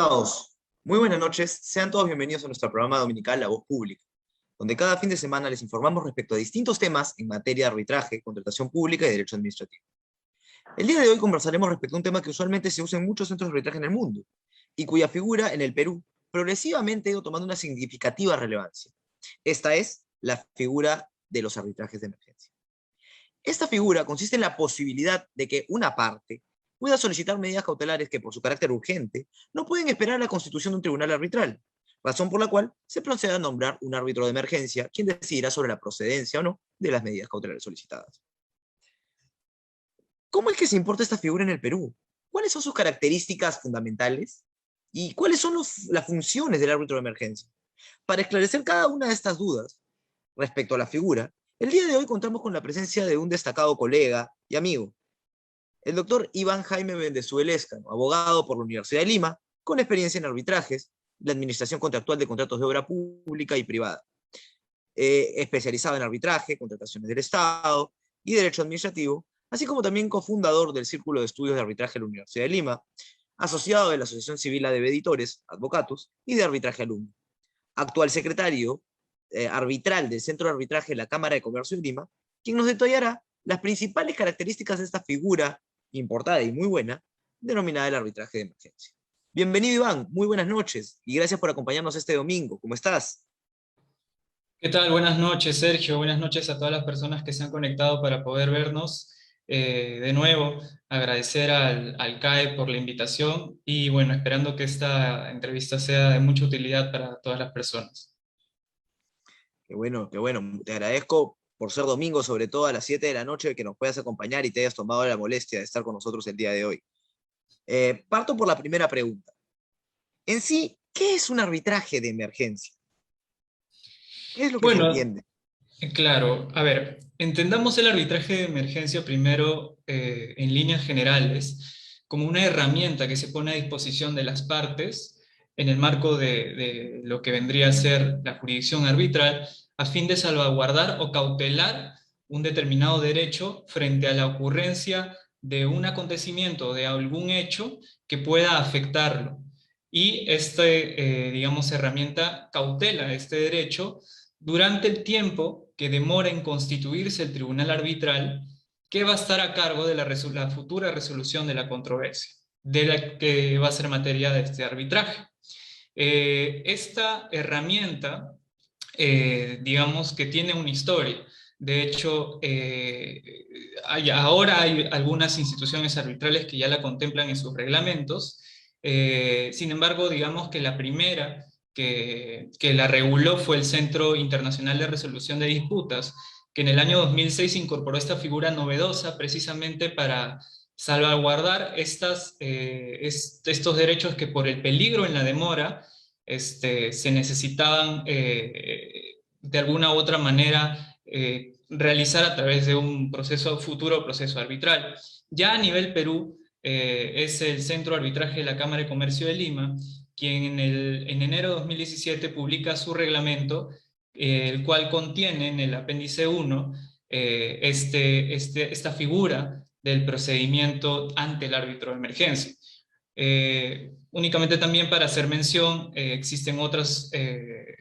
Estimados, muy buenas noches. Sean todos bienvenidos a nuestro programa dominical La Voz Pública, donde cada fin de semana les informamos respecto a distintos temas en materia de arbitraje, contratación pública y derecho administrativo. El día de hoy conversaremos respecto a un tema que usualmente se usa en muchos centros de arbitraje en el mundo, y cuya figura en el Perú progresivamente ha ido tomando una significativa relevancia. Esta es la figura de los arbitrajes de emergencia. Esta figura consiste en la posibilidad de que una parte pueda solicitar medidas cautelares que, por su carácter urgente, no pueden esperar a la constitución de un tribunal arbitral, razón por la cual se procede a nombrar un árbitro de emergencia, quien decidirá sobre la procedencia o no de las medidas cautelares solicitadas. ¿Cómo es que se importa esta figura en el Perú? ¿Cuáles son sus características fundamentales? ¿Y cuáles son las funciones del árbitro de emergencia? Para esclarecer cada una de estas dudas respecto a la figura, el día de hoy contamos con la presencia de un destacado colega y amigo, el doctor Iván Jaime Vendezuelescano, abogado por la Universidad de Lima, con experiencia en arbitrajes, la administración contractual de contratos de obra pública y privada, especializado en arbitraje, contrataciones del Estado y derecho administrativo, así como también cofundador del Círculo de Estudios de Arbitraje de la Universidad de Lima, asociado de la Asociación Civil de Editores, Advocatus, y de Arbitraje Alumno, actual secretario arbitral del Centro de Arbitraje de la Cámara de Comercio de Lima, quien nos detallará las principales características de esta figura importada y muy buena, denominada el arbitraje de emergencia. Bienvenido, Iván, muy buenas noches, y gracias por acompañarnos este domingo. ¿Cómo estás? ¿Qué tal? Buenas noches, Sergio. Buenas noches a todas las personas que se han conectado para poder vernos. De nuevo, agradecer al CAE por la invitación y bueno, esperando que esta entrevista sea de mucha utilidad para todas las personas. Qué bueno, qué bueno. Te agradezco por ser domingo, sobre todo a las 7 de la noche, que nos puedas acompañar y te hayas tomado la molestia de estar con nosotros el día de hoy. Parto por la primera pregunta. En sí, ¿qué es un arbitraje de emergencia? ¿Qué es lo que se Bueno, entiende? claro, a ver, entendamos el arbitraje de emergencia primero en líneas generales como una herramienta que se pone a disposición de las partes en el marco de lo que vendría a ser la jurisdicción arbitral a fin de salvaguardar o cautelar un determinado derecho frente a la ocurrencia de un acontecimiento, de algún hecho que pueda afectarlo. Y digamos, herramienta cautela este derecho durante el tiempo que demora en constituirse el tribunal arbitral que va a estar a cargo de la futura resolución de la controversia, de la que va a ser materia de este arbitraje. Esta herramienta, digamos que tiene una historia. De hecho, ahora hay algunas instituciones arbitrales que ya la contemplan en sus reglamentos. Sin embargo, digamos que la primera que la reguló fue el Centro Internacional de Resolución de Disputas, que en el año 2006 incorporó esta figura novedosa precisamente para salvaguardar estos derechos que por el peligro en la demora se necesitaban de alguna u otra manera realizar a través de un futuro proceso arbitral. Ya a nivel Perú, es el Centro de Arbitraje de la Cámara de Comercio de Lima, quien en enero de 2017 publica su reglamento, el cual contiene en el apéndice 1 esta figura del procedimiento ante el árbitro de emergencia. Únicamente también para hacer mención, existen otras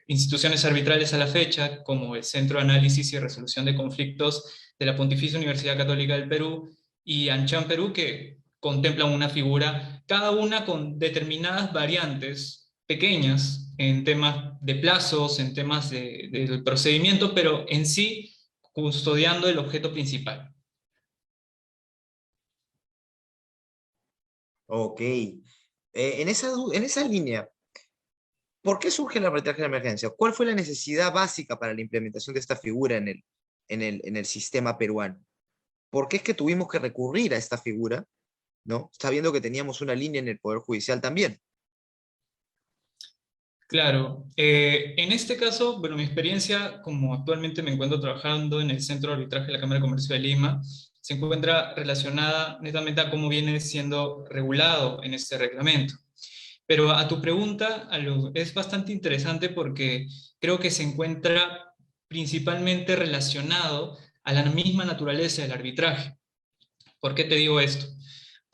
instituciones arbitrales a la fecha, como el Centro de Análisis y Resolución de Conflictos de la Pontificia Universidad Católica del Perú y ANCHAM Perú, que contemplan una figura, cada una con determinadas variantes pequeñas en temas de plazos, en temas del procedimiento, pero en sí custodiando el objeto principal. Ok. En esa línea, ¿por qué surge el arbitraje de emergencia? ¿Cuál fue la necesidad básica para la implementación de esta figura en el sistema peruano? ¿Por qué es que tuvimos que recurrir a esta figura, ¿no? Sabiendo que teníamos una línea en el Poder Judicial también. Claro, en este caso, bueno, mi experiencia, como actualmente me encuentro trabajando en el Centro de Arbitraje de la Cámara de Comercio de Lima, se encuentra relacionada netamente a cómo viene siendo regulado en este reglamento. Pero a tu pregunta, es bastante interesante porque creo que se encuentra principalmente relacionado a la misma naturaleza del arbitraje. ¿Por qué te digo esto?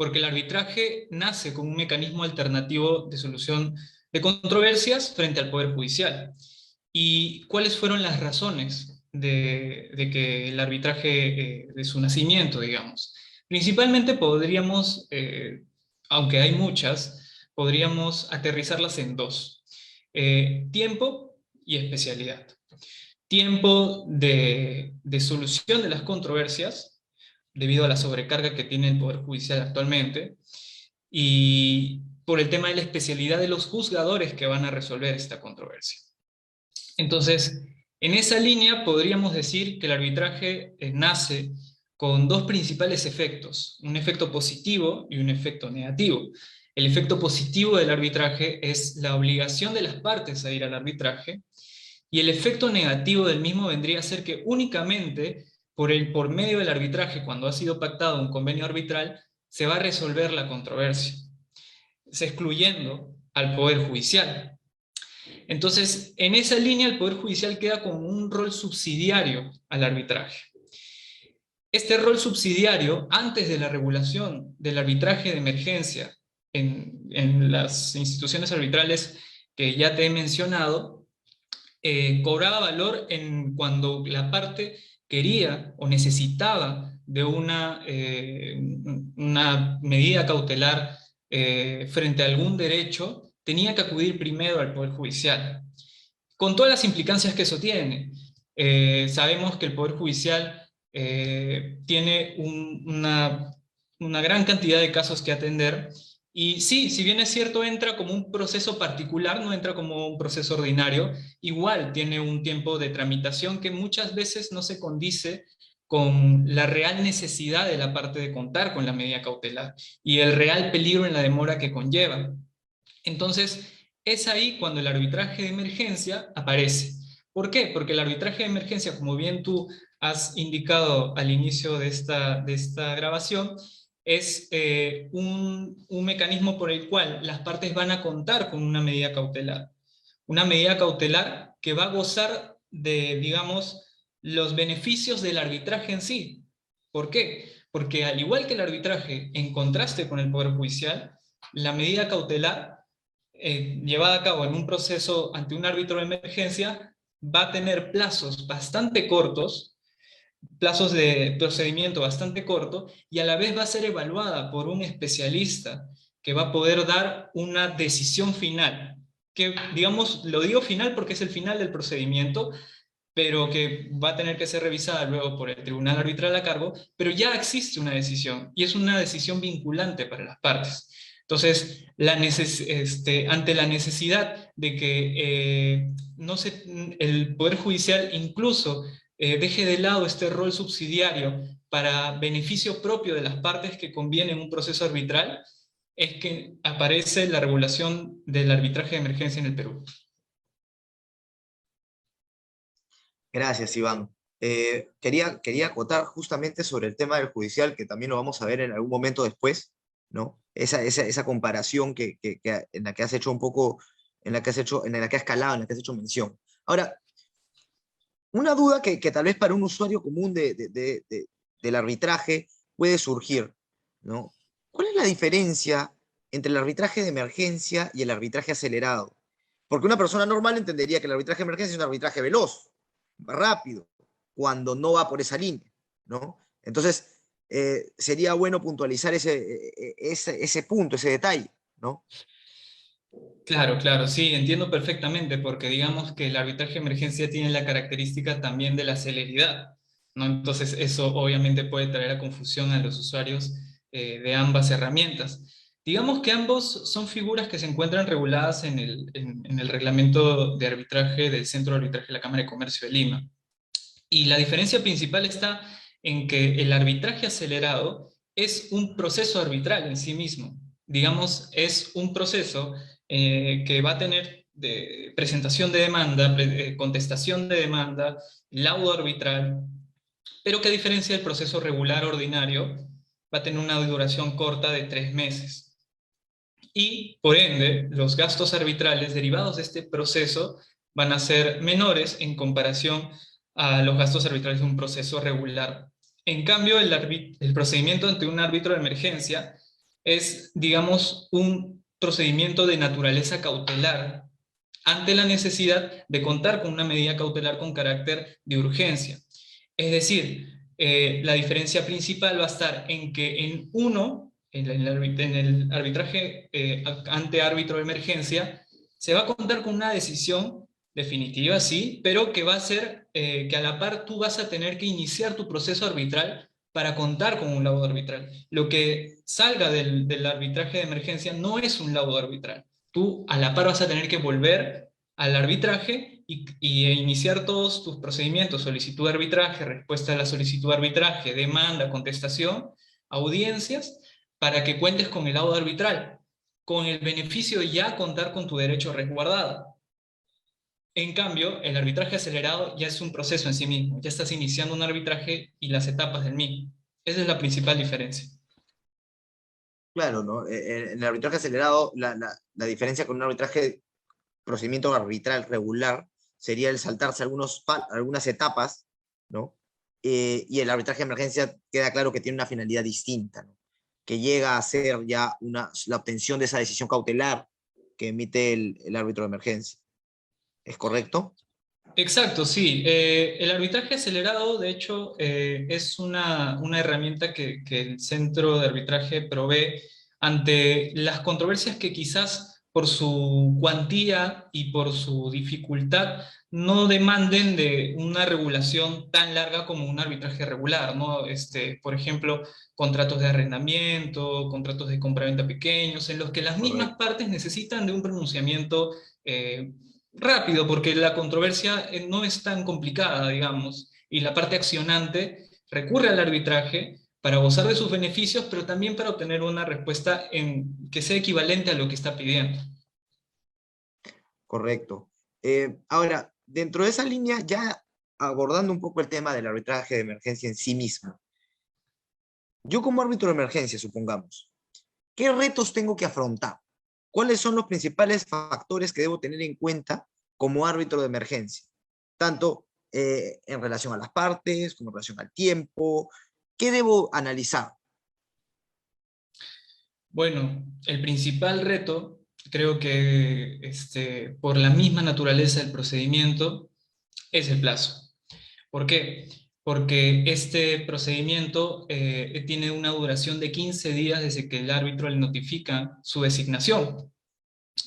porque el arbitraje nace como un mecanismo alternativo de solución de controversias frente al Poder Judicial. ¿Y cuáles fueron las razones de que el arbitraje, de su nacimiento, digamos? Principalmente podríamos, aunque hay muchas, podríamos aterrizarlas en dos: tiempo y especialidad. Tiempo de solución de las controversias, debido a la sobrecarga que tiene el Poder Judicial actualmente, y por el tema de la especialidad de los juzgadores que van a resolver esta controversia. Entonces, en esa línea podríamos decir que el arbitraje nace con dos principales efectos: un efecto positivo y un efecto negativo. El efecto positivo del arbitraje es la obligación de las partes a ir al arbitraje, y el efecto negativo del mismo vendría a ser que únicamente por medio del arbitraje, cuando ha sido pactado un convenio arbitral, se va a resolver la controversia, se excluyendo al Poder Judicial. Entonces, en esa línea, el Poder Judicial queda como un rol subsidiario al arbitraje. Este rol subsidiario, antes de la regulación del arbitraje de emergencia en las instituciones arbitrales que ya te he mencionado, cobraba valor cuando la parte quería o necesitaba de una medida cautelar frente a algún derecho, tenía que acudir primero al Poder Judicial, con todas las implicancias que eso tiene. Sabemos que el Poder Judicial tiene una gran cantidad de casos que atender, y sí, si bien es cierto, entra como un proceso particular, no entra como un proceso ordinario, igual tiene un tiempo de tramitación que muchas veces no se condice con la real necesidad de la parte de contar con la medida cautelar y el real peligro en la demora que conlleva. Entonces, es ahí cuando el arbitraje de emergencia aparece. ¿Por qué? Porque el arbitraje de emergencia, como bien tú has indicado al inicio de esta grabación, es un mecanismo por el cual las partes van a contar con una medida cautelar. Una medida cautelar que va a gozar de, digamos, los beneficios del arbitraje en sí. ¿Por qué? Porque al igual que el arbitraje, en contraste con el Poder Judicial, la medida cautelar llevada a cabo en un proceso ante un árbitro de emergencia va a tener plazos bastante cortos, plazos de procedimiento bastante corto, y a la vez va a ser evaluada por un especialista que va a poder dar una decisión final, que, digamos, lo digo final porque es el final del procedimiento, pero que va a tener que ser revisada luego por el tribunal arbitral a cargo, pero ya existe una decisión, y es una decisión vinculante para las partes. Entonces, ante la necesidad de que el Poder Judicial incluso deje de lado este rol subsidiario para beneficio propio de las partes que conviene en un proceso arbitral, es que aparece la regulación del arbitraje de emergencia en el Perú. Gracias, Iván. Quería acotar justamente sobre el tema del judicial, que también lo vamos a ver en algún momento después, ¿no? Esa comparación en la que has hecho un poco, en la que has escalado, en la que has hecho mención. Ahora, una duda que tal vez para un usuario común del arbitraje puede surgir, ¿no? ¿Cuál es la diferencia entre el arbitraje de emergencia y el arbitraje acelerado? Porque una persona normal entendería que el arbitraje de emergencia es un arbitraje veloz, rápido, cuando no va por esa línea, ¿no? Entonces, sería bueno puntualizar ese punto, ese detalle, ¿no? Claro, claro, sí, entiendo perfectamente, porque digamos que el arbitraje de emergencia tiene la característica también de la celeridad, ¿no? Entonces eso obviamente puede traer a confusión a los usuarios de ambas herramientas. Digamos que ambos son figuras que se encuentran reguladas en el reglamento de arbitraje del Centro de Arbitraje de la Cámara de Comercio de Lima. Y la diferencia principal está en que el arbitraje acelerado es un proceso arbitral en sí mismo. Digamos, es un proceso que va a tener presentación de demanda, contestación de demanda, laudo arbitral, pero que a diferencia del proceso regular ordinario, va a tener una duración corta de 3 meses. Y, por ende, los gastos arbitrales derivados de este proceso van a ser menores en comparación a los gastos arbitrales de un proceso regular. En cambio, el procedimiento ante un árbitro de emergencia es, digamos, un procedimiento de naturaleza cautelar ante la necesidad de contar con una medida cautelar con carácter de urgencia. Es decir, la diferencia principal va a estar en que en uno, en el arbitraje ante árbitro de emergencia, se va a contar con una decisión definitiva, sí, pero que va a ser que a la par tú vas a tener que iniciar tu proceso arbitral para contar con un laudo arbitral. Lo que salga del arbitraje de emergencia no es un laudo arbitral. Tú a la par vas a tener que volver al arbitraje y iniciar todos tus procedimientos, solicitud de arbitraje, respuesta a la solicitud de arbitraje, demanda, contestación, audiencias, para que cuentes con el laudo arbitral, con el beneficio de ya contar con tu derecho resguardado. En cambio, el arbitraje acelerado ya es un proceso en sí mismo, ya estás iniciando un arbitraje y las etapas del mismo. Esa es la principal diferencia. Claro, ¿no? En el arbitraje acelerado, la diferencia con un arbitraje, procedimiento arbitral regular, sería el saltarse algunas etapas, ¿no? Y el arbitraje de emergencia queda claro que tiene una finalidad distinta, ¿no? Que llega a ser ya la obtención de esa decisión cautelar que emite el árbitro de emergencia. ¿Es correcto? Exacto, sí. El arbitraje acelerado, de hecho, es una herramienta que el centro de arbitraje provee ante las controversias que quizás por su cuantía y por su dificultad no demanden de una regulación tan larga como un arbitraje regular, ¿no? Por ejemplo, contratos de arrendamiento, contratos de compraventa pequeños, en los que las mismas Correcto. partes necesitan de un pronunciamiento rápido, porque la controversia no es tan complicada, digamos, y la parte accionante recurre al arbitraje para gozar de sus beneficios, pero también para obtener una respuesta que sea equivalente a lo que está pidiendo. Correcto. Ahora, dentro de esa línea, ya abordando un poco el tema del arbitraje de emergencia en sí mismo, yo como árbitro de emergencia, supongamos, ¿qué retos tengo que afrontar? ¿Cuáles son los principales factores que debo tener en cuenta como árbitro de emergencia? Tanto en relación a las partes, como en relación al tiempo. ¿Qué debo analizar? Bueno, el principal reto, creo que por la misma naturaleza del procedimiento, es el plazo. ¿Por qué? Porque este procedimiento tiene una duración de 15 días desde que el árbitro le notifica su designación.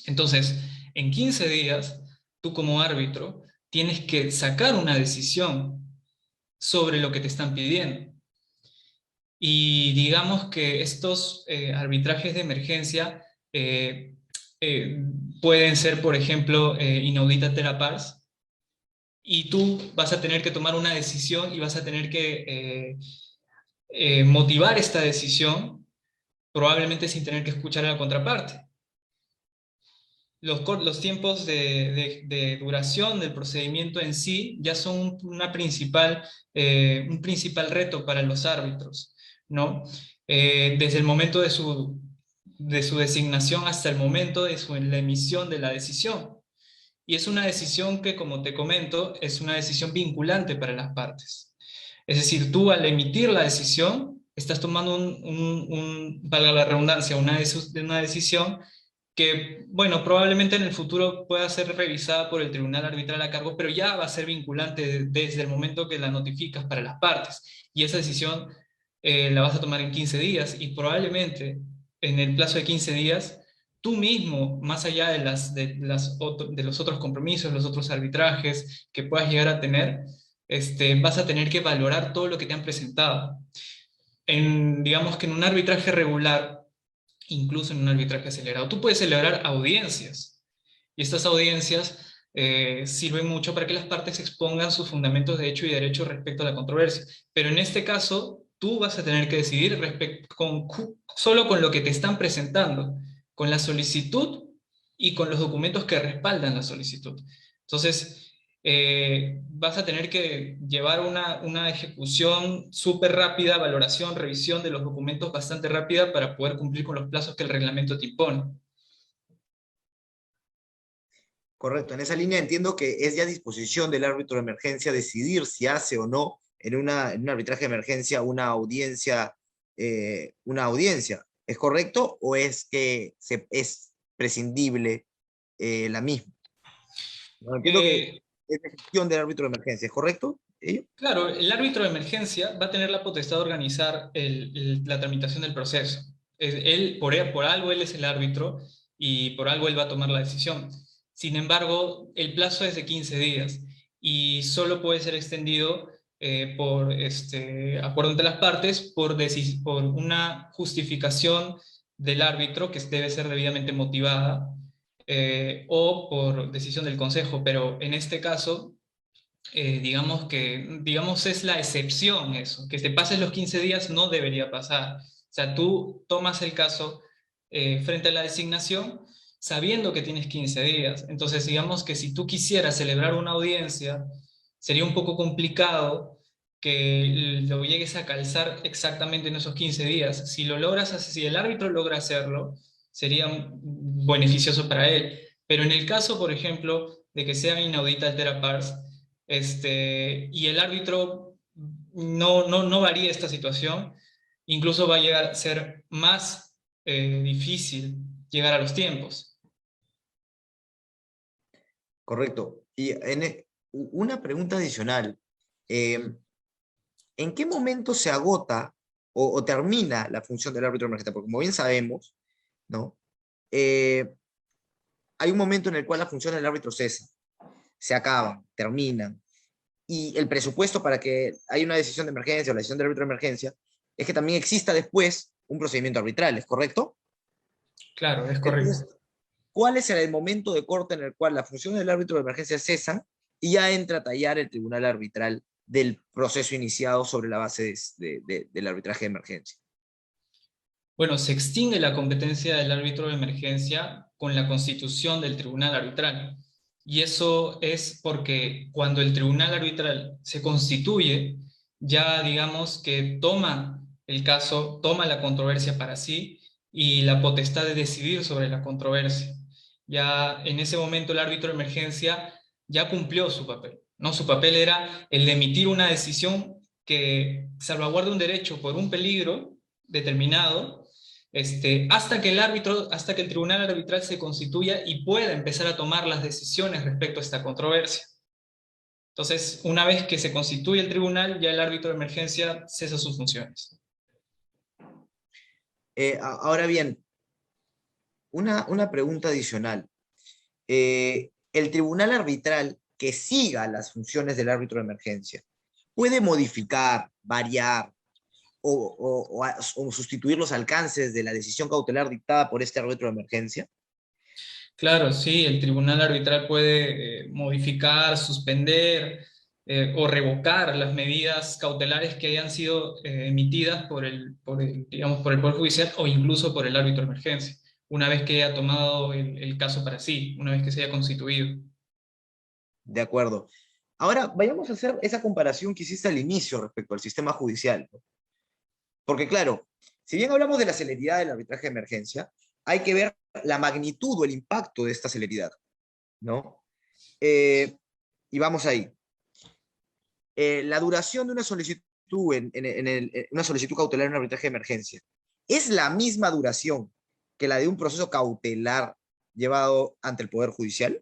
Entonces, en 15 días, tú como árbitro tienes que sacar una decisión sobre lo que te están pidiendo. Y digamos que estos arbitrajes de emergencia eh, pueden ser, por ejemplo, inaudita terapars, y tú vas a tener que tomar una decisión y vas a tener que motivar esta decisión, probablemente sin tener que escuchar a la contraparte. Los tiempos de duración del procedimiento en sí ya son un principal reto para los árbitros, ¿no? Desde el momento de su designación hasta el momento de la emisión de la decisión. Y es una decisión que, como te comento, es una decisión vinculante para las partes. Es decir, tú al emitir la decisión, estás tomando valga la redundancia, una decisión que, bueno, probablemente en el futuro pueda ser revisada por el tribunal arbitral a cargo, pero ya va a ser vinculante desde el momento que la notificas para las partes. Y esa decisión la vas a tomar en 15 días y probablemente en el plazo de 15 días, tú mismo, más allá de los otros compromisos, los otros arbitrajes que puedas llegar a tener, vas a tener que valorar todo lo que te han presentado. Digamos que en un arbitraje regular, incluso en un arbitraje acelerado. Tú puedes celebrar audiencias y estas audiencias sirven mucho para que las partes expongan sus fundamentos de hecho y derecho respecto a la controversia. Pero en este caso, tú vas a tener que decidir solo con lo que te están presentando, con la solicitud y con los documentos que respaldan la solicitud. Entonces, vas a tener que llevar una ejecución súper rápida, valoración, revisión de los documentos bastante rápida para poder cumplir con los plazos que el reglamento te impone. Correcto. En esa línea entiendo que es ya disposición del árbitro de emergencia decidir si hace o no en un arbitraje de emergencia una audiencia, una audiencia. ¿Es correcto o es que es prescindible la misma? No, entiendo que Eh, es decisión del árbitro de emergencia, ¿es correcto? ¿Ello? claro, el árbitro de emergencia va a tener la potestad de organizar la tramitación del proceso. Él, por algo, él es el árbitro y por algo él va a tomar la decisión. Sin embargo, el plazo es de 15 días y solo puede ser extendido por acuerdo entre las partes por una justificación del árbitro que debe ser debidamente motivada o por decisión del consejo. Pero en este caso digamos, es la excepción eso, que te pases los 15 días no debería pasar. O sea, tú tomas el caso frente a la designación sabiendo que tienes 15 días. Entonces, digamos que si tú quisieras celebrar una audiencia, sería un poco complicado que lo llegues a calzar exactamente en esos 15 días. Si lo logras, si el árbitro logra hacerlo, sería beneficioso para él. Pero en el caso, por ejemplo, de que sea inaudita altera pars, y el árbitro no varía esta situación, incluso va a llegar a ser más difícil llegar a los tiempos. Correcto. Y una pregunta adicional. eh, ¿En qué momento se agota o termina la función del árbitro emergente? Porque como bien sabemos, ¿no? Eh, hay un momento en el cual la función del árbitro cesa, se acaba, termina. Y el presupuesto para que haya una decisión de emergencia o la decisión del árbitro de emergencia es que también exista después un procedimiento arbitral, ¿es correcto? Claro, es correcto. Entonces, ¿cuál es el momento de corte en el cual la función del árbitro de emergencia cesa y ya entra a tallar el tribunal arbitral del proceso iniciado sobre la base del arbitraje de emergencia? Bueno, se extingue la competencia del árbitro de emergencia con la constitución del tribunal arbitral. Y eso es porque cuando el tribunal arbitral se constituye, ya digamos que toma el caso, toma la controversia para sí y la potestad de decidir sobre la controversia. Ya en ese momento el árbitro de emergencia ya cumplió su papel, ¿no? Su papel era el de emitir una decisión que salvaguarde un derecho por un peligro determinado hasta que el tribunal arbitral se constituya y pueda empezar a tomar las decisiones respecto a esta controversia. Entonces, una vez que se constituye el tribunal, ya el árbitro de emergencia cesa sus funciones. Ahora bien, una pregunta adicional. El tribunal arbitral que siga las funciones del árbitro de emergencia puede modificar, variar o sustituir los alcances de la decisión cautelar dictada por este árbitro de emergencia. Claro, sí, el tribunal arbitral puede modificar, suspender o revocar las medidas cautelares que hayan sido emitidas digamos, por el Poder Judicial o incluso por el árbitro de emergencia, una vez que haya tomado el caso para sí, una vez que se haya constituido. De acuerdo. Ahora, vayamos a hacer esa comparación que hiciste al inicio respecto al sistema judicial, ¿no? Porque claro, si bien hablamos de la celeridad del arbitraje de emergencia, hay que ver la magnitud o el impacto de esta celeridad, ¿no? Y vamos ahí. La duración de una solicitud una solicitud cautelar en un arbitraje de emergencia es la misma duración que la de un proceso cautelar llevado ante el Poder Judicial.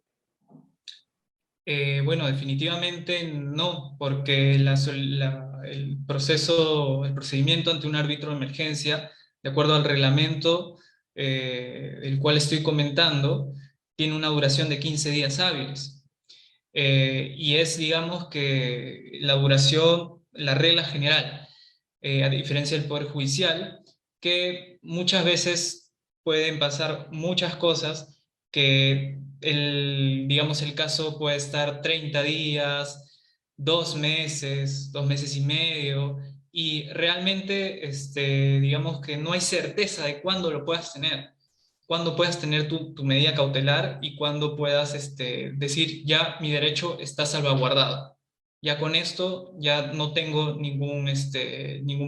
Bueno, definitivamente no, porque el procedimiento ante un árbitro de emergencia, de acuerdo al reglamento el cual estoy comentando, tiene una duración de 15 días hábiles. Y es, digamos, que la duración, la regla general, a diferencia del Poder Judicial, que muchas veces pueden pasar muchas cosas que digamos, el caso puede estar 30 días, 2 meses, 2 meses y medio, y realmente, digamos que no hay certeza de cuándo lo puedas tener, cuándo puedas tener tu medida cautelar y cuándo puedas decir, ya mi derecho está salvaguardado. Ya con esto ya no tengo ningún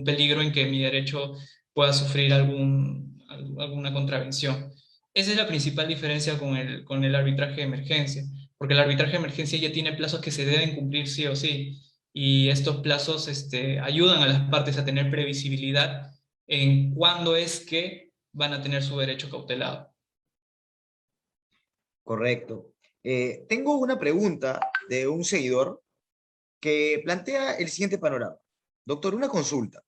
peligro en que mi derecho pueda sufrir alguna contravención. Esa es la principal diferencia con el arbitraje de emergencia, porque el arbitraje de emergencia ya tiene plazos que se deben cumplir sí o sí, y estos plazos ayudan a las partes a tener previsibilidad en cuándo es que van a tener su derecho cautelado. Correcto. Tengo una pregunta de un seguidor que plantea el siguiente panorama. Doctor, una consulta.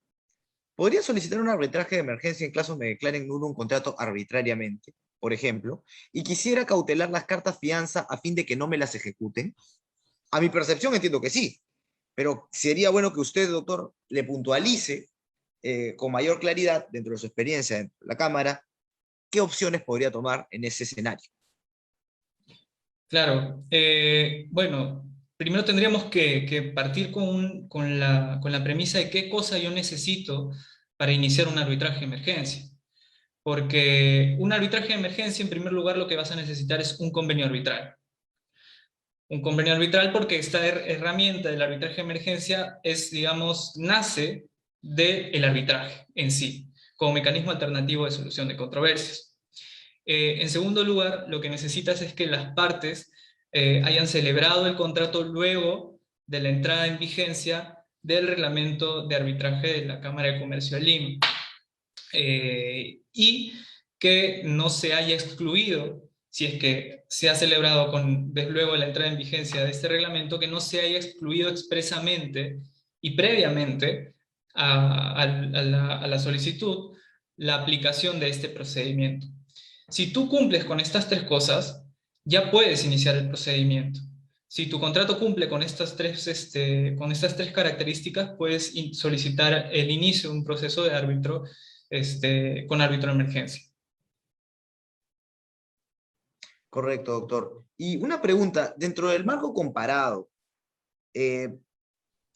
¿Podría solicitar un arbitraje de emergencia en caso me declaren nulo un contrato arbitrariamente, por ejemplo, y quisiera cautelar las cartas fianza a fin de que no me las ejecuten? A mi percepción entiendo que sí, pero sería bueno que usted, doctor, le puntualice con mayor claridad, dentro de su experiencia en la Cámara, qué opciones podría tomar en ese escenario. Claro, bueno, primero tendríamos que partir con la premisa de qué cosa yo necesito para iniciar un arbitraje de emergencia. Porque un arbitraje de emergencia, en primer lugar, lo que vas a necesitar es un convenio arbitral. Un convenio arbitral porque esta herramienta del arbitraje de emergencia es, digamos, nace del arbitraje en sí, como mecanismo alternativo de solución de controversias. En segundo lugar, lo que necesitas es que las partes hayan celebrado el contrato luego de la entrada en vigencia del reglamento de arbitraje de la Cámara de Comercio de Lima. Y que no se haya excluido, si es que se ha celebrado desde luego la entrada en vigencia de este reglamento, que no se haya excluido expresamente y previamente a la solicitud la aplicación de este procedimiento. Si tú cumples con estas tres cosas, ya puedes iniciar el procedimiento. Si tu contrato cumple con estas tres características, puedes solicitar el inicio de un proceso de árbitro con árbitro de emergencia. Correcto, doctor. Y una pregunta, dentro del marco comparado, eh,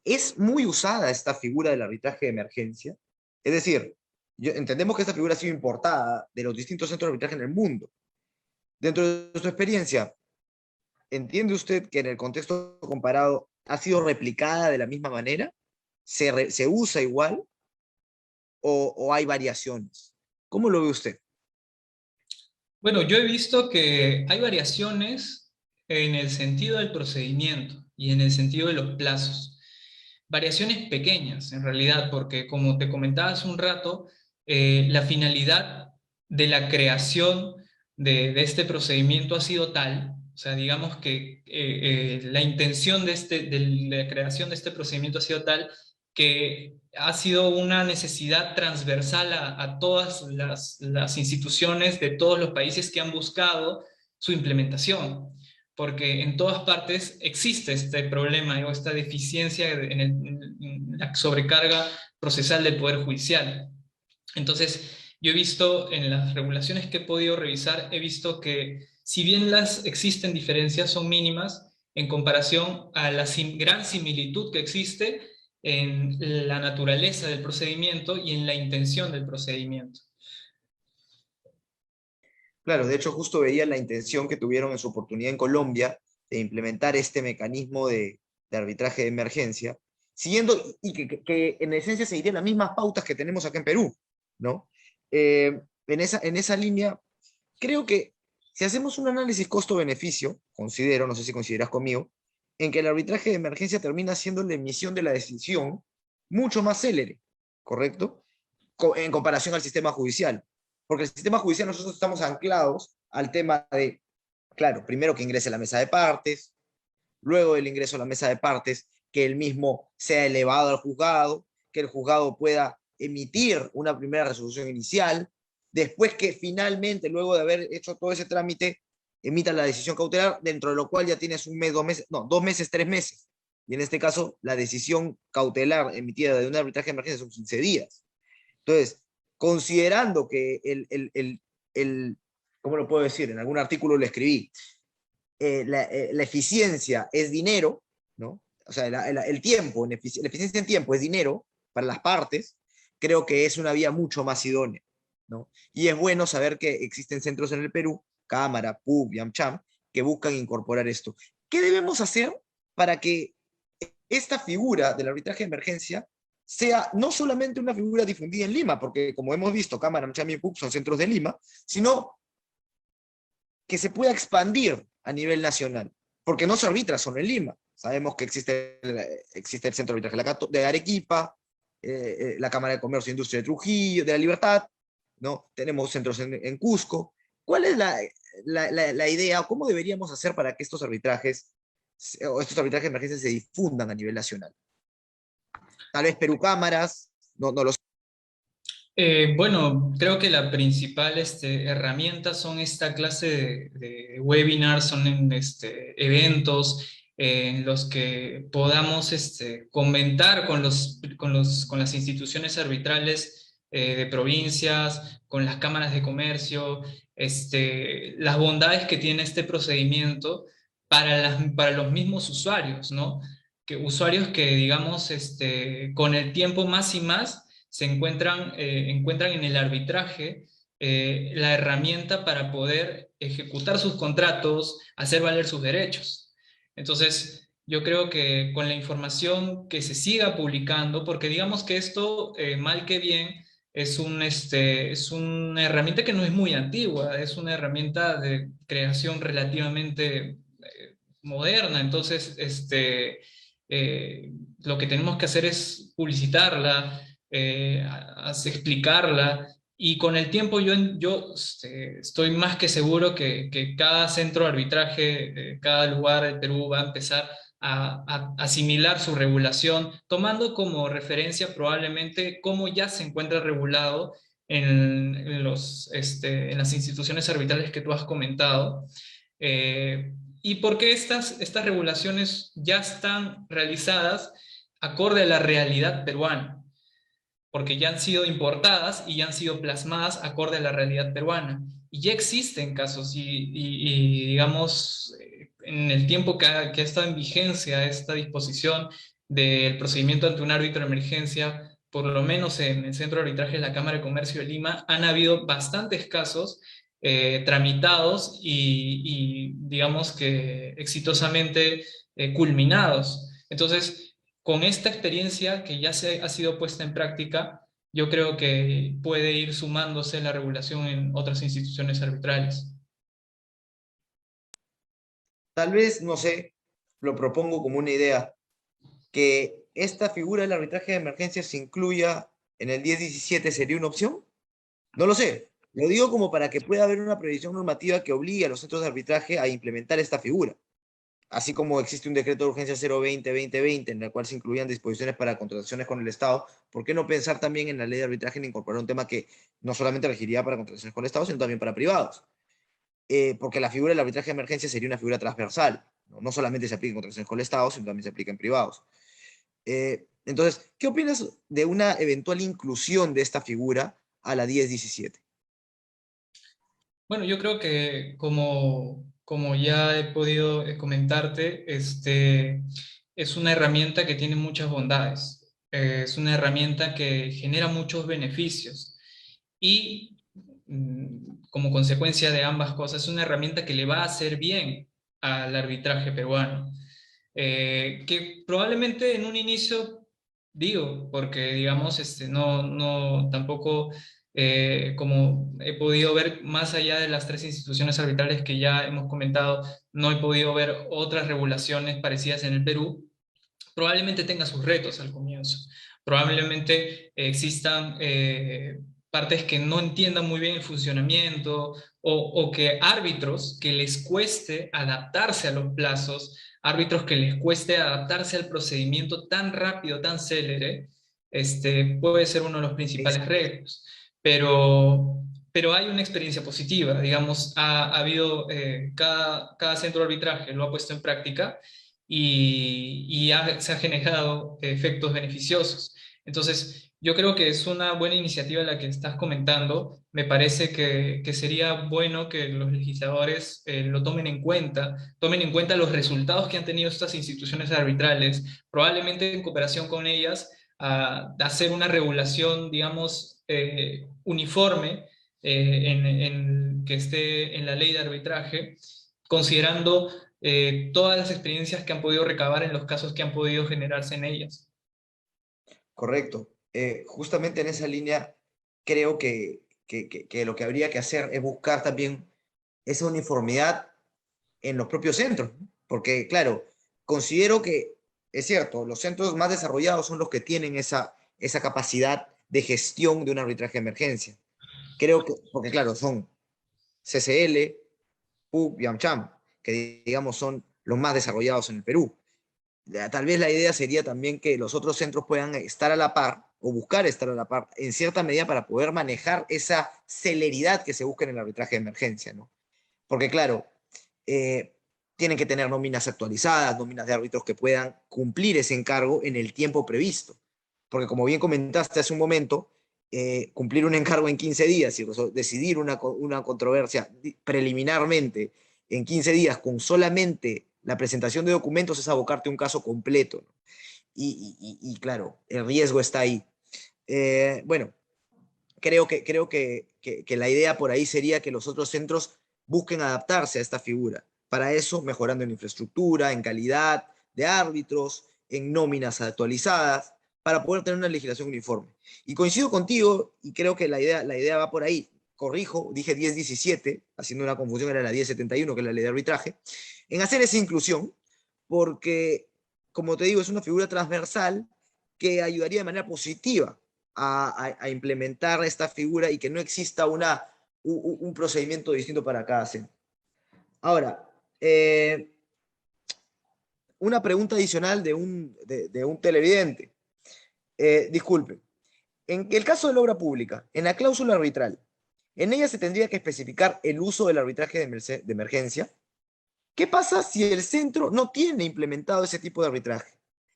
¿es muy usada esta figura del arbitraje de emergencia? Es decir, entendemos que esta figura ha sido importada de los distintos centros de arbitraje en el mundo. Dentro de su experiencia, ¿entiende usted que en el contexto comparado ha sido replicada de la misma manera? ¿Se usa igual o hay variaciones? ¿Cómo lo ve usted? Bueno, yo he visto que hay variaciones en el sentido del procedimiento y en el sentido de los plazos. Variaciones pequeñas, en realidad, porque como te comentaba hace un rato, la finalidad de la creación de este procedimiento ha sido tal, o sea, digamos que la intención de la creación de este procedimiento ha sido tal que ha sido una necesidad transversal a todas las instituciones de todos los países que han buscado su implementación, porque en todas partes existe este problema o esta deficiencia en la sobrecarga procesal del Poder Judicial. Entonces, yo he visto en las regulaciones que he podido revisar, he visto que si bien existen diferencias, son mínimas en comparación a la gran similitud que existe en la naturaleza del procedimiento y en la intención del procedimiento. Claro, de hecho justo veía la intención que tuvieron en su oportunidad en Colombia de implementar este mecanismo de arbitraje de emergencia, siguiendo y que en esencia seguiría las mismas pautas que tenemos acá en Perú, ¿no? En esa línea, creo que si hacemos un análisis costo-beneficio, considero, no sé si consideras conmigo, en que el arbitraje de emergencia termina siendo la emisión de la decisión mucho más célere, ¿correcto? En comparación al sistema judicial. Porque el sistema judicial nosotros estamos anclados al tema de, claro, primero que ingrese a la mesa de partes, luego del ingreso a la mesa de partes, que el mismo sea elevado al juzgado, que el juzgado pueda emitir una primera resolución inicial, después que finalmente, luego de haber hecho todo ese trámite, emita la decisión cautelar, dentro de lo cual ya tienes un mes, 2 meses, no, 2 meses, 3 meses. Y en este caso, la decisión cautelar emitida de un arbitraje de emergencia son 15 días. Entonces, considerando que ¿cómo lo puedo decir? En algún artículo lo escribí, la eficiencia es dinero, ¿no? O sea, el tiempo, la eficiencia en tiempo es dinero para las partes, creo que es una vía mucho más idónea, ¿no? Y es bueno saber que existen centros en el Perú, Cámara, PUC, AmCham, que buscan incorporar esto. ¿Qué debemos hacer para que esta figura del arbitraje de emergencia sea no solamente una figura difundida en Lima, porque como hemos visto, Cámara, AmCham y PUC son centros de Lima, sino que se pueda expandir a nivel nacional? Porque no se arbitra solo en Lima. Sabemos que existe el Centro de Arbitraje de Arequipa, la Cámara de Comercio e Industria de Trujillo, de La Libertad, ¿no? Tenemos centros en Cusco. ¿Cuál es la idea o cómo deberíamos hacer para que estos arbitrajes o estos arbitrajes de emergencia se difundan a nivel nacional? Tal vez Perú Cámaras, no lo sé. Bueno, creo que la principal herramienta son esta clase de webinars, son eventos en los que podamos comentar con las instituciones arbitrales de provincias, con las cámaras de comercio, las bondades que tiene este procedimiento para los mismos usuarios, ¿no? Que usuarios que, digamos, con el tiempo más y más encuentran en el arbitraje la herramienta para poder ejecutar sus contratos, hacer valer sus derechos. Entonces, yo creo que con la información que se siga publicando, porque digamos que esto, mal que bien, es una herramienta que no es muy antigua, es una herramienta de creación relativamente moderna. Entonces, lo que tenemos que hacer es publicitarla, explicarla, y con el tiempo yo estoy más que seguro que cada centro de arbitraje, cada lugar del Perú va a empezar a asimilar su regulación, tomando como referencia probablemente cómo ya se encuentra regulado en las instituciones arbitrales que tú has comentado. ¿Y por qué estas regulaciones ya están realizadas acorde a la realidad peruana? Porque ya han sido importadas y ya han sido plasmadas acorde a la realidad peruana. Y ya existen casos digamos, en el tiempo que ha estado en vigencia esta disposición del procedimiento ante un árbitro de emergencia, por lo menos en el Centro de Arbitraje de la Cámara de Comercio de Lima, han habido bastantes casos tramitados digamos que exitosamente culminados. Entonces, con esta experiencia que ya ha sido puesta en práctica, yo creo que puede ir sumándose la regulación en otras instituciones arbitrales. Tal vez, no sé, lo propongo como una idea, que esta figura del arbitraje de emergencia se incluya en el 1017, ¿sería una opción? No lo sé. Lo digo como para que pueda haber una previsión normativa que obligue a los centros de arbitraje a implementar esta figura. Así como existe un decreto de urgencia 020-2020 en el cual se incluían disposiciones para contrataciones con el Estado, ¿por qué no pensar también en la ley de arbitraje en incorporar un tema que no solamente regiría para contrataciones con el Estado, sino también para privados? Porque la figura del arbitraje de emergencia sería una figura transversal. No solamente se aplica en contrataciones con el Estado, sino también se aplica en privados. Entonces, ¿qué opinas de una eventual inclusión de esta figura a la 1017? Bueno, yo creo que como ya he podido comentarte, es una herramienta que tiene muchas bondades. Es una herramienta que genera muchos beneficios. Y como consecuencia de ambas cosas, es una herramienta que le va a hacer bien al arbitraje peruano. Que probablemente en un inicio, digo, porque digamos, no tampoco, como he podido ver más allá de las tres instituciones arbitrales que ya hemos comentado, no he podido ver otras regulaciones parecidas en el Perú. Probablemente tenga sus retos al comienzo. Probablemente existan partes que no entiendan muy bien el funcionamiento, o que árbitros que les cueste adaptarse a los plazos, árbitros que les cueste adaptarse al procedimiento tan rápido, tan célere, puede ser uno de los principales retos. Pero hay una experiencia positiva, digamos, ha habido, cada centro de arbitraje lo ha puesto en práctica se ha generado efectos beneficiosos. Entonces, yo creo que es una buena iniciativa la que estás comentando. Me parece que sería bueno que los legisladores lo tomen en cuenta los resultados que han tenido estas instituciones arbitrales, probablemente en cooperación con ellas, a hacer una regulación, digamos, uniforme, que esté en la ley de arbitraje, considerando todas las experiencias que han podido recabar en los casos que han podido generarse en ellas. Correcto. Justamente en esa línea creo que lo que habría que hacer es buscar también esa uniformidad en los propios centros, ¿no? Porque, claro, considero que es cierto, los centros más desarrollados son los que tienen esa capacidad de gestión de un arbitraje de emergencia. Creo que, porque claro, son CCL, PUC y AmCham, que digamos son los más desarrollados en el Perú. Tal vez la idea sería también que los otros centros puedan estar a la par o buscar estar a la par en cierta medida para poder manejar esa celeridad que se busca en el arbitraje de emergencia, ¿no? Porque claro, eh, tienen que tener nóminas actualizadas, nóminas de árbitros que puedan cumplir ese encargo en el tiempo previsto. Porque como bien comentaste hace un momento, cumplir un encargo en 15 días y decidir una controversia preliminarmente en 15 días con solamente la presentación de documentos es abocarte a un caso completo, ¿no? Y claro, el riesgo está ahí. Bueno, creo que la idea por ahí sería que los otros centros busquen adaptarse a esta figura. Para eso, mejorando en infraestructura, en calidad de árbitros, en nóminas actualizadas, para poder tener una legislación uniforme. Y coincido contigo, y creo que la idea va por ahí. Corrijo, dije 1017, haciendo una confusión, era la 1071, que es la ley de arbitraje, en hacer esa inclusión, porque, como te digo, es una figura transversal que ayudaría de manera positiva a implementar esta figura y que no exista un procedimiento distinto para cada centro. Ahora, una pregunta adicional de un televidente. Disculpe, en el caso de la obra pública, en la cláusula arbitral, en ella se tendría que especificar el uso del arbitraje de emergencia. ¿Qué pasa si el centro no tiene implementado ese tipo de arbitraje?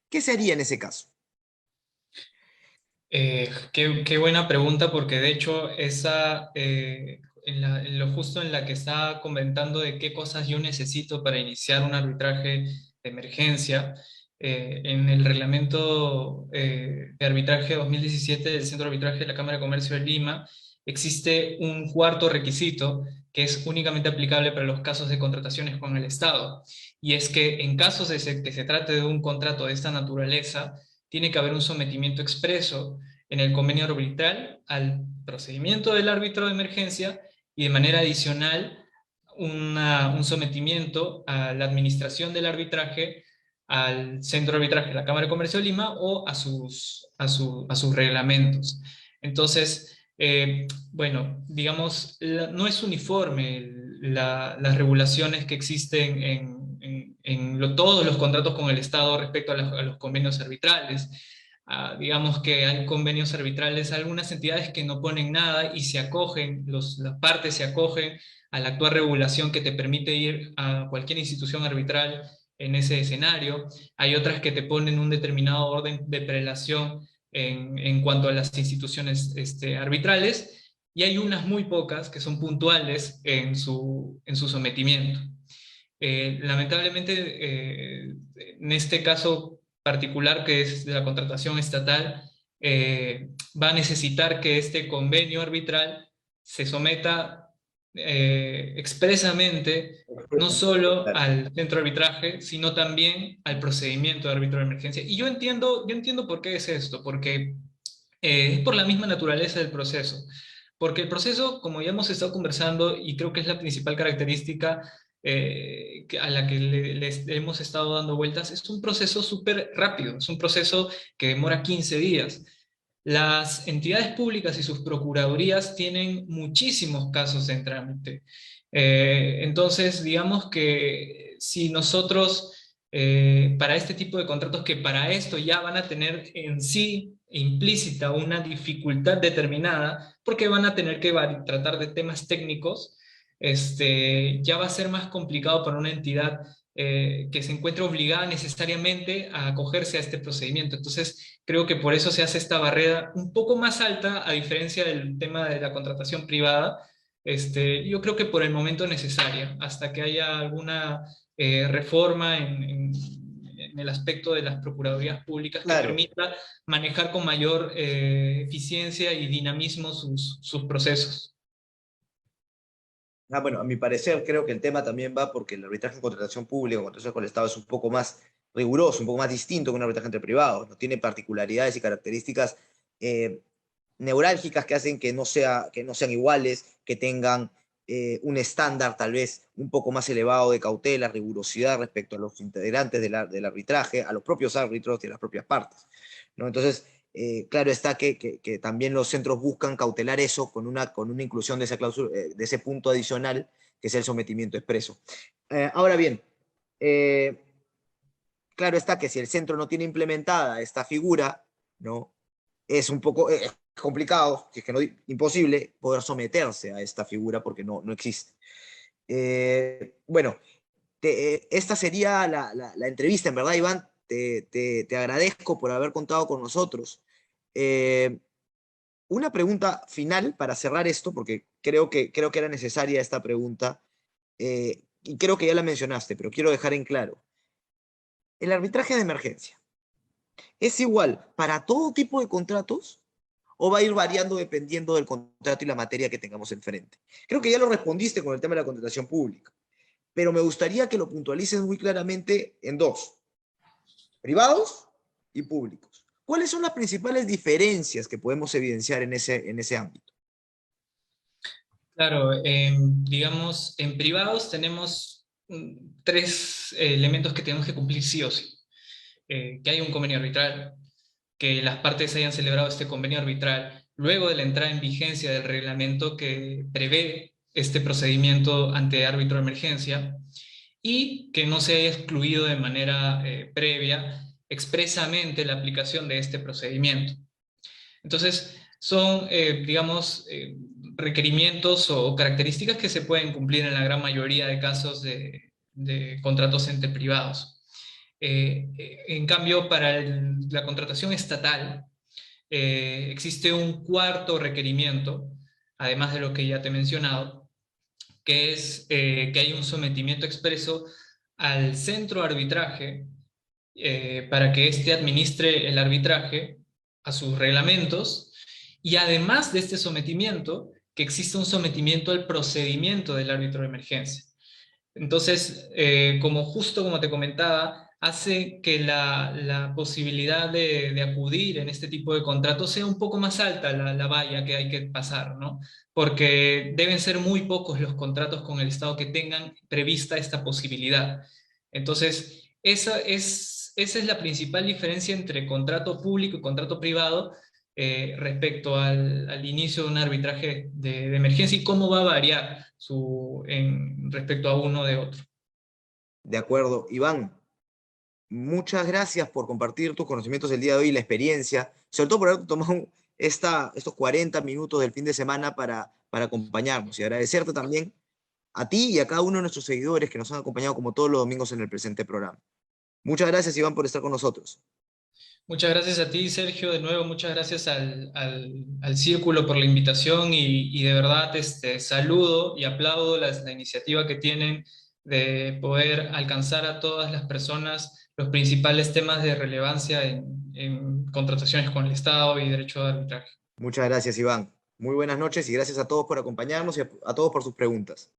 ¿Qué se haría en ese caso? Qué buena pregunta, porque de hecho esa, en lo justo en la que estaba comentando de qué cosas yo necesito para iniciar un arbitraje de emergencia, en el reglamento de arbitraje 2017 del Centro de Arbitraje de la Cámara de Comercio de Lima, existe un cuarto requisito que es únicamente aplicable para los casos de contrataciones con el Estado, y es que en casos de que se trate de un contrato de esta naturaleza, tiene que haber un sometimiento expreso en el convenio arbitral al procedimiento del árbitro de emergencia y de manera adicional un sometimiento a la administración del arbitraje al centro de arbitraje de la Cámara de Comercio de Lima o a sus reglamentos. Entonces, bueno, digamos, no es uniforme las regulaciones que existen en todos los contratos con el Estado respecto a los convenios arbitrales. Digamos que hay convenios arbitrales, algunas entidades que no ponen nada y se acogen, las partes se acogen a la actual regulación que te permite ir a cualquier institución arbitral en ese escenario. Hay otras que te ponen un determinado orden de prelación en cuanto a las instituciones arbitrales, y hay unas muy pocas que son puntuales en su sometimiento. Lamentablemente, en este caso particular, que es de la contratación estatal, va a necesitar que este convenio arbitral se someta expresamente no solo al centro de arbitraje, sino también al procedimiento de árbitro de emergencia. Y yo entiendo por qué es esto, porque es por la misma naturaleza del proceso. Porque el proceso, como ya hemos estado conversando, y creo que es la principal característica a la que les hemos estado dando vueltas, es un proceso súper rápido, es un proceso que demora 15 días. Las entidades públicas y sus procuradurías tienen muchísimos casos en trámite. Entonces, digamos que si nosotros, para este tipo de contratos que para esto ya van a tener en sí implícita una dificultad determinada, porque van a tener que tratar de temas técnicos, ya va a ser más complicado para una entidad que se encuentre obligada necesariamente a acogerse a este procedimiento. Entonces, creo que por eso se hace esta barrera un poco más alta, a diferencia del tema de la contratación privada. Yo creo que por el momento necesaria, hasta que haya alguna reforma en el aspecto de las procuradurías públicas que Claro. permita manejar con mayor eficiencia y dinamismo sus procesos. Bueno, a mi parecer creo que el tema también va porque el arbitraje en contratación pública, en contratación con el Estado, es un poco más riguroso, un poco más distinto que un arbitraje entre privados, ¿no? Tiene particularidades y características eh, neurálgicas que hacen que no sean iguales, que tengan un estándar tal vez un poco más elevado de cautela, rigurosidad respecto a los integrantes del arbitraje, a los propios árbitros y a las propias partes, ¿no? Entonces, Claro está que también los centros buscan cautelar eso con una inclusión de esa cláusula, de ese punto adicional, que es el sometimiento expreso. Ahora bien, claro está que si el centro no tiene implementada esta figura, ¿no? Es un poco complicado, si es que no imposible, poder someterse a esta figura porque no existe. Bueno, esta sería la entrevista, en verdad, Iván. Te agradezco por haber contado con nosotros. Eh, una pregunta final para cerrar esto, porque creo que era necesaria esta pregunta, y creo que ya la mencionaste, pero quiero dejar en claro. El arbitraje de emergencia, ¿es igual para todo tipo de contratos o va a ir variando dependiendo del contrato y la materia que tengamos enfrente? Creo que ya lo respondiste con el tema de la contratación pública, pero me gustaría que lo puntualices muy claramente en dos: privados y públicos. ¿Cuáles son las principales diferencias que podemos evidenciar en ese ámbito? Claro, digamos, en privados tenemos tres elementos que tenemos que cumplir sí o sí. Que hay un convenio arbitral, que las partes hayan celebrado este convenio arbitral luego de la entrada en vigencia del reglamento que prevé este procedimiento ante árbitro de emergencia, y que no se haya excluido de manera previa expresamente la aplicación de este procedimiento. Entonces, son, digamos, requerimientos o características que se pueden cumplir en la gran mayoría de casos de contratos entre privados. En cambio, para la contratación estatal, existe un cuarto requerimiento, además de lo que ya te he mencionado, que es que hay un sometimiento expreso al centro de arbitraje para que éste administre el arbitraje a sus reglamentos, y además de este sometimiento, que existe un sometimiento al procedimiento del árbitro de emergencia. Entonces, justo como te comentaba, hace que la posibilidad de acudir en este tipo de contratos sea un poco más alta la valla que hay que pasar, ¿no? Porque deben ser muy pocos los contratos con el Estado que tengan prevista esta posibilidad. Entonces, esa es la principal diferencia entre contrato público y contrato privado, respecto al inicio de un arbitraje de emergencia, y cómo va a variar respecto a uno de otro. De acuerdo. Iván, muchas gracias por compartir tus conocimientos el día de hoy y la experiencia, sobre todo por haber tomado estos 40 minutos del fin de semana para acompañarnos, y agradecerte también a ti y a cada uno de nuestros seguidores que nos han acompañado como todos los domingos en el presente programa. Muchas gracias, Iván, por estar con nosotros. Muchas gracias a ti, Sergio. De nuevo, muchas gracias al Círculo por la invitación, y de verdad saludo y aplaudo la iniciativa que tienen de poder alcanzar a todas las personas los principales temas de relevancia en contrataciones con el Estado y derecho de arbitraje. Muchas gracias, Iván. Muy buenas noches y gracias a todos por acompañarnos y a todos por sus preguntas.